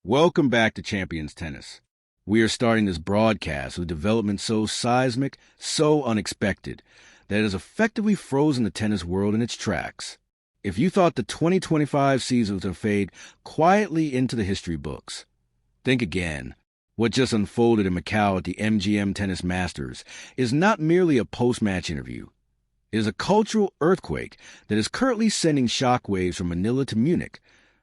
Welcome back to Champions Tennis. We are starting this broadcast with development so seismic, so unexpected, that it has effectively frozen the tennis world in its tracks. If you thought the 2025 season was going to fade quietly into the history books, think again. What just unfolded in Macau at the MGM Tennis Masters is not merely a post-match interview. It is a cultural earthquake that is currently sending shockwaves from Manila to Munich,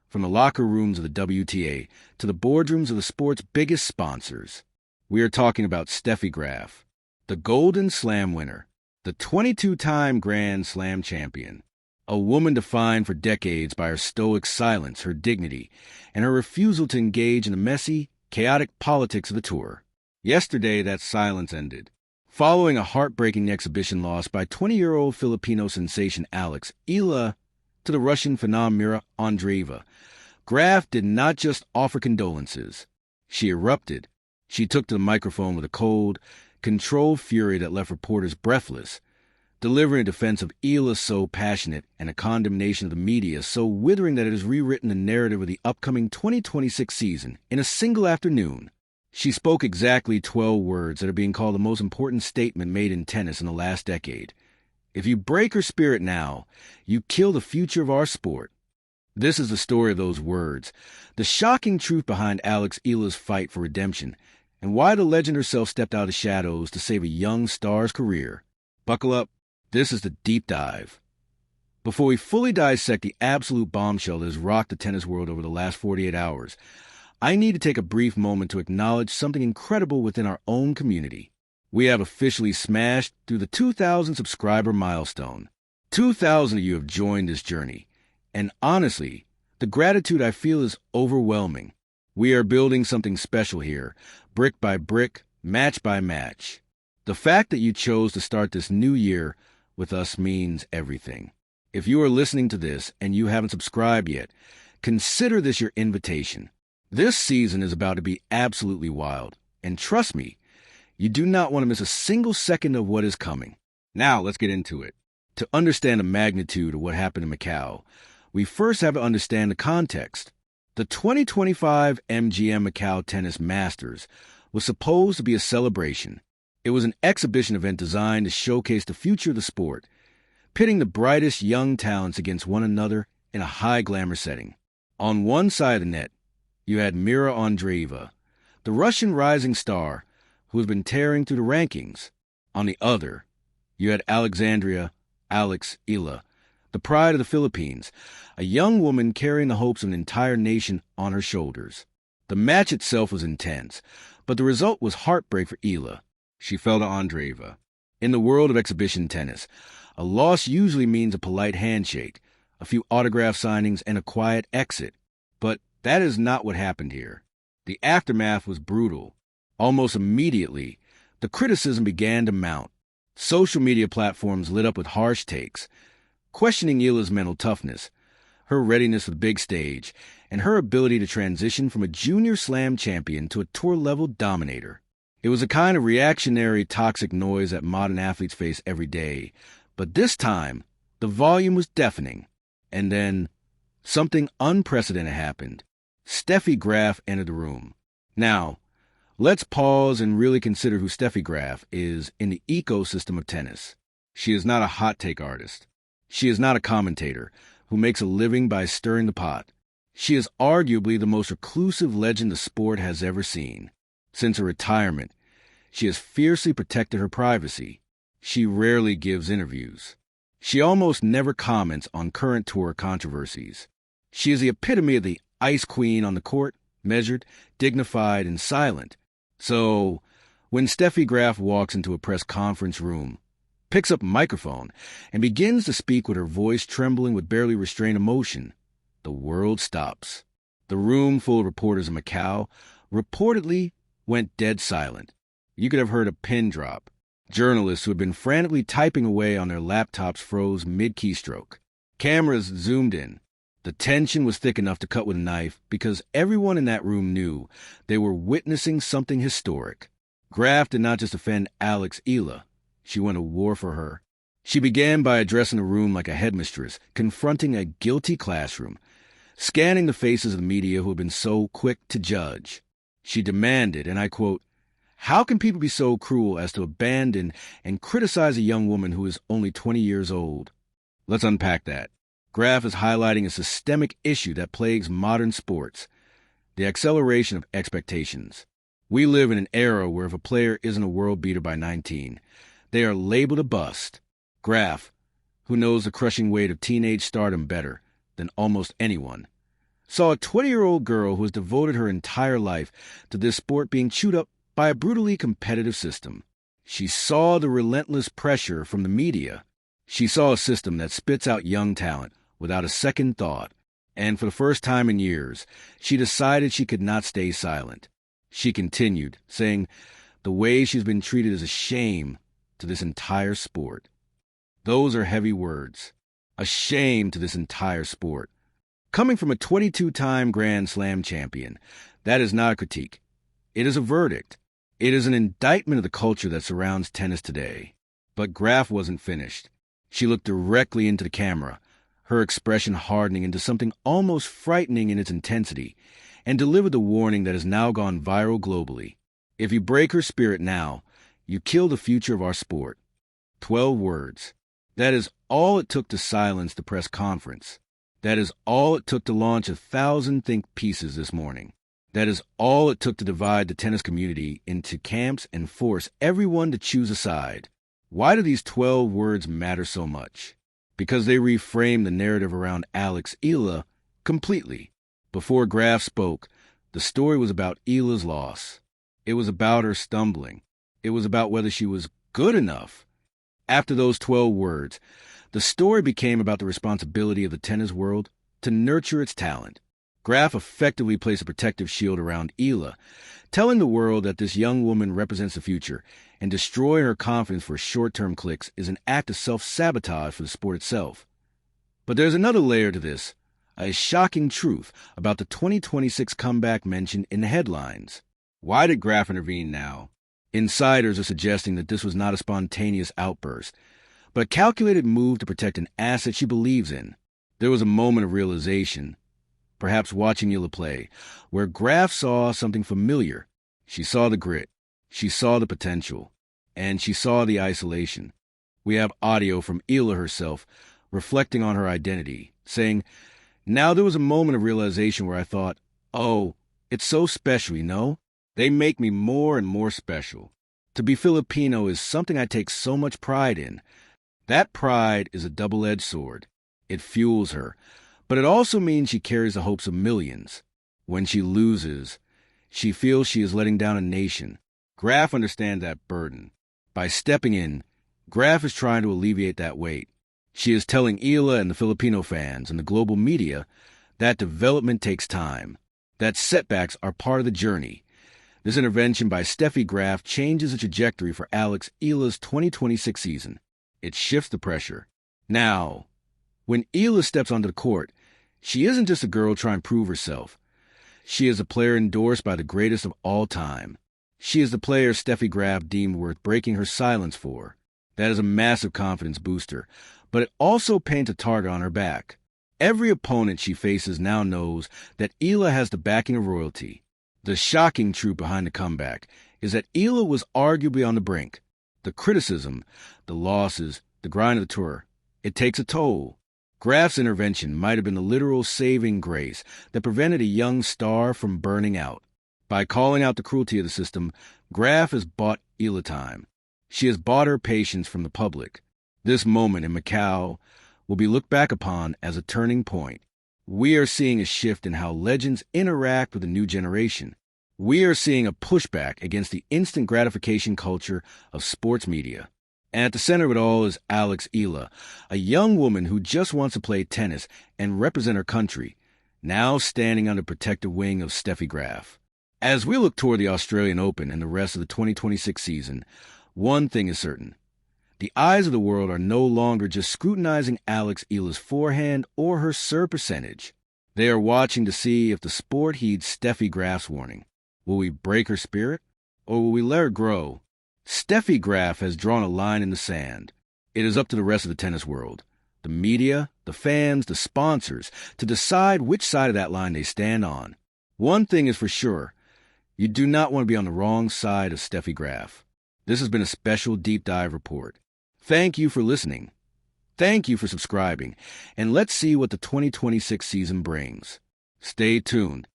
from the locker rooms of the WTA to the boardrooms of the sport's biggest sponsors. We are talking about Steffi Graf, the Golden Slam winner, the 22-time Grand Slam champion, a woman defined for decades by her stoic silence, her dignity, and her refusal to engage in the messy, chaotic politics of the tour. Yesterday, that silence ended. Following a heartbreaking exhibition loss by 20-year-old Filipino sensation Alex Eala to the Russian phenom Mira Andreeva, Graf did not just offer condolences. She erupted. She took to the microphone with a cold, controlled fury that left reporters breathless, delivering a defense of Eala so passionate and a condemnation of the media so withering that it has rewritten the narrative of the upcoming 2026 season in a single afternoon. She spoke exactly 12 words that are being called the most important statement made in tennis in the last decade. If you break her spirit now, you kill the future of our sport. This is the story of those words, the shocking truth behind Alex Eala's fight for redemption, and why the legend herself stepped out of the shadows to save a young star's career. Buckle up. This is the deep dive. Before we fully dissect the absolute bombshell that has rocked the tennis world over the last 48 hours, I need to take a brief moment to acknowledge something incredible within our own community. We have officially smashed through the 2,000 subscriber milestone. 2,000 of you have joined this journey. And honestly, the gratitude I feel is overwhelming. We are building something special here, brick by brick, match by match. The fact that you chose to start this new year with us means everything. If you are listening to this and you haven't subscribed yet, consider this your invitation. This season is about to be absolutely wild, and trust me, you do not want to miss a single second of what is coming. Now, let's get into it. To understand the magnitude of what happened in Macau, we first have to understand the context. The 2025 MGM Macau Tennis Masters was supposed to be a celebration. It was an exhibition event designed to showcase the future of the sport, pitting the brightest young talents against one another in a high-glamour setting. On one side of the net, you had Mira Andreeva, the Russian rising star who has been tearing through the rankings. On the other, you had Alex Eala, the pride of the Philippines, a young woman carrying the hopes of an entire nation on her shoulders. The match itself was intense, but the result was heartbreak for Eala. She fell to Andreeva. In the world of exhibition tennis, a loss usually means a polite handshake, a few autograph signings, and a quiet exit. But that is not what happened here. The aftermath was brutal. Almost immediately, the criticism began to mount. Social media platforms lit up with harsh takes, questioning Eala's mental toughness, her readiness for the big stage, and her ability to transition from a junior slam champion to a tour-level dominator. It was a kind of reactionary, toxic noise that modern athletes face every day, but this time, the volume was deafening. And then, something unprecedented happened. Steffi Graf entered the room. Now, let's pause and really consider who Steffi Graf is in the ecosystem of tennis. She is not a hot take artist. She is not a commentator who makes a living by stirring the pot. She is arguably the most reclusive legend the sport has ever seen. Since her retirement, she has fiercely protected her privacy. She rarely gives interviews. She almost never comments on current tour controversies. She is the epitome of the ice queen on the court, measured, dignified, and silent. So, when Steffi Graf walks into a press conference room, picks up a microphone, and begins to speak with her voice trembling with barely restrained emotion, the world stops. The room full of reporters in Macau reportedly went dead silent. You could have heard a pin drop. Journalists who had been frantically typing away on their laptops froze mid-keystroke. Cameras zoomed in. The tension was thick enough to cut with a knife because everyone in that room knew they were witnessing something historic. Graf did not just defend Alex Eala. She went to war for her. She began by addressing the room like a headmistress, confronting a guilty classroom, scanning the faces of the media who have been so quick to judge. She demanded, and I quote, "How can people be so cruel as to abandon and criticize a young woman who is only 20 years old?" Let's unpack that. Graf is highlighting a systemic issue that plagues modern sports, the acceleration of expectations. We live in an era where if a player isn't a world beater by 19, they are labeled a bust. Graf, who knows the crushing weight of teenage stardom better than almost anyone, saw a 20-year-old girl who has devoted her entire life to this sport being chewed up by a brutally competitive system. She saw the relentless pressure from the media. She saw a system that spits out young talent without a second thought. And for the first time in years, she decided she could not stay silent. She continued, saying, "The way she's been treated is a shame to this entire sport." Those are heavy words. A shame to this entire sport. Coming from a 22-time Grand Slam champion, that is not a critique. It is a verdict. It is an indictment of the culture that surrounds tennis today. But Graf wasn't finished. She looked directly into the camera, her expression hardening into something almost frightening in its intensity, and delivered the warning that has now gone viral globally. If you break her spirit now, you kill the future of our sport. 12 words. That is all it took to silence the press conference. That is all it took to launch 1,000 think pieces this morning. That is all it took to divide the tennis community into camps and force everyone to choose a side. Why do these 12 words matter so much? Because they reframe the narrative around Alex Eala completely. Before Graf spoke, the story was about Eala's loss. It was about her stumbling. It was about whether she was good enough. After those 12 words, the story became about the responsibility of the tennis world to nurture its talent. Graf effectively placed a protective shield around Eala, telling the world that this young woman represents the future, and destroying her confidence for short-term clicks is an act of self-sabotage for the sport itself. But there's another layer to this, a shocking truth about the 2026 comeback mentioned in the headlines. Why did Graf intervene now? Insiders are suggesting that this was not a spontaneous outburst, but a calculated move to protect an asset she believes in. There was a moment of realization, perhaps watching Eala play, where Graf saw something familiar. She saw the grit, she saw the potential, and she saw the isolation. We have audio from Eala herself reflecting on her identity, saying, "Now there was a moment of realization where I thought, oh, it's so special, you know? They make me more and more special. To be Filipino is something I take so much pride in. That pride is a double-edged sword. It fuels her, but it also means she carries the hopes of millions. When she loses, she feels she is letting down a nation. Graf understands that burden. By stepping in, Graf is trying to alleviate that weight. She is telling Eala and the Filipino fans and the global media that development takes time, that setbacks are part of the journey. This intervention by Steffi Graf changes the trajectory for Alex Eala's 2026 season. It shifts the pressure. Now, when Eala steps onto the court, she isn't just a girl trying to prove herself. She is a player endorsed by the greatest of all time. She is the player Steffi Graf deemed worth breaking her silence for. That is a massive confidence booster, but it also paints a target on her back. Every opponent she faces now knows that Eala has the backing of royalty. The shocking truth behind the comeback is that Eala was arguably on the brink. The criticism, the losses, the grind of the tour, it takes a toll. Graf's intervention might have been the literal saving grace that prevented a young star from burning out. By calling out the cruelty of the system, Graf has bought Eala time. She has bought her patience from the public. This moment in Macau will be looked back upon as a turning point. We are seeing a shift in how legends interact with the new generation. We are seeing a pushback against the instant gratification culture of sports media. And at the center of it all is Alex Eala, a young woman who just wants to play tennis and represent her country, now standing under protective wing of Steffi Graf. As we look toward the Australian Open and the rest of the 2026 season, one thing is certain. The eyes of the world are no longer just scrutinizing Alex Eala's forehand or her serve percentage. They are watching to see if the sport heeds Steffi Graf's warning. Will we break her spirit, or will we let her grow? Steffi Graf has drawn a line in the sand. It is up to the rest of the tennis world. the media, the fans, the sponsors, to decide which side of that line they stand on. One thing is for sure, you do not want to be on the wrong side of Steffi Graf. This has been a special deep dive report. Thank you for listening. Thank you for subscribing, and let's see what the 2026 season brings. Stay tuned.